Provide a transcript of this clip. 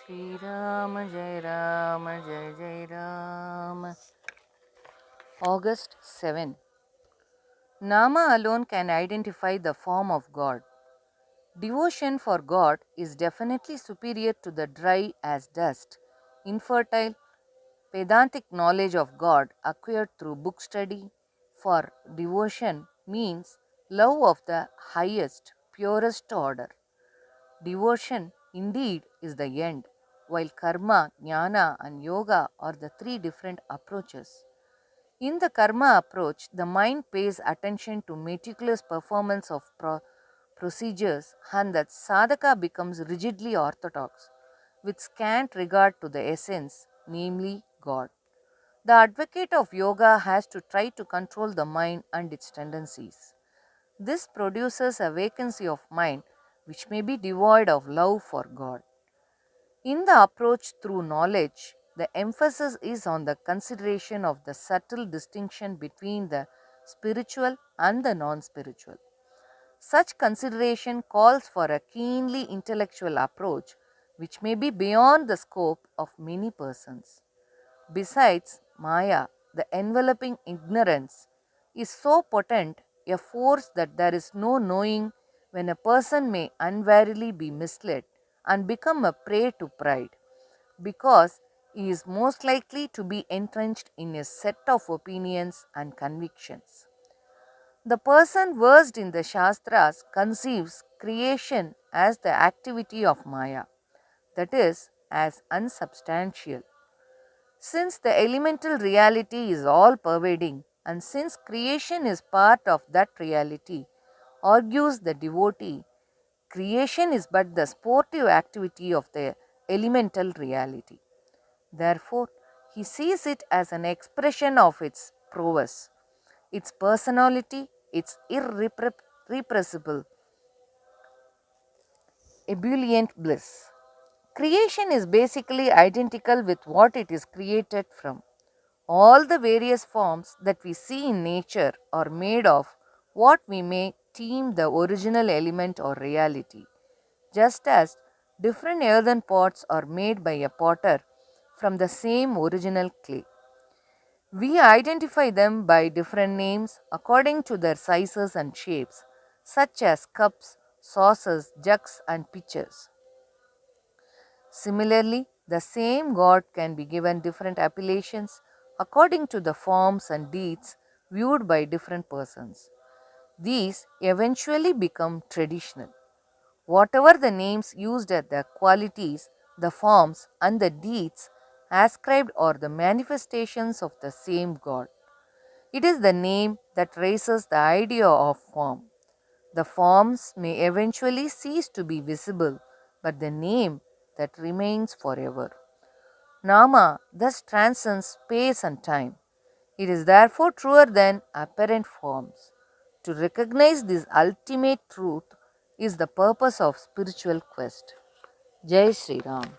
Shri Ram Jai Ram Jai Jai Ram. August 7. Nama alone can identify the form of God. Devotion for God is definitely superior to the dry as dust, infertile, Vedantic knowledge of God acquired through book study. For devotion means love of the highest, purest order. Devotion indeed is the end, while karma, jnana, and yoga are the three different approaches. In the karma approach, the mind pays attention to meticulous performance of procedures and the sadhaka becomes rigidly orthodox, with scant regard to the essence, namely God. The advocate of yoga has to try to control the mind and its tendencies. This produces a vacancy of mind which may be devoid of love for God. In the approach through knowledge, the emphasis is on the consideration of the subtle distinction between the spiritual and the non spiritual. Such consideration calls for a keenly intellectual approach which may be beyond the scope of many persons. Besides, Maya, the enveloping ignorance, is so potent a force that there is no knowing when a person may unwarily be misled and become a prey to pride, because he is most likely to be entrenched in a set of opinions and convictions. The person versed in the Shastras conceives creation as the activity of Maya, that is, as unsubstantial. Since the elemental reality is all pervading, and since creation is part of that reality, argues the devotee, creation is but the sportive activity of the elemental reality. Therefore, he sees it as an expression of its prowess, its personality, its irrepressible, ebullient bliss. Creation is basically identical with what it is created from. All the various forms that we see in nature are made of what we may deem the original element or reality, just as different earthen pots are made by a potter from the same original clay. We identify them by different names according to their sizes and shapes, such as cups, saucers, jugs, and pitchers. Similarly, the same God can be given different appellations according to the forms and deeds viewed by different persons. These eventually become traditional. Whatever the names used are the qualities, the forms, and the deeds ascribed are the manifestations of the same God. It is the name that raises the idea of form. The forms may eventually cease to be visible, but the name that remains forever. Nama thus transcends space and time. It is therefore truer than apparent forms. To recognize this ultimate truth is the purpose of spiritual quest. Jai Sri Ram.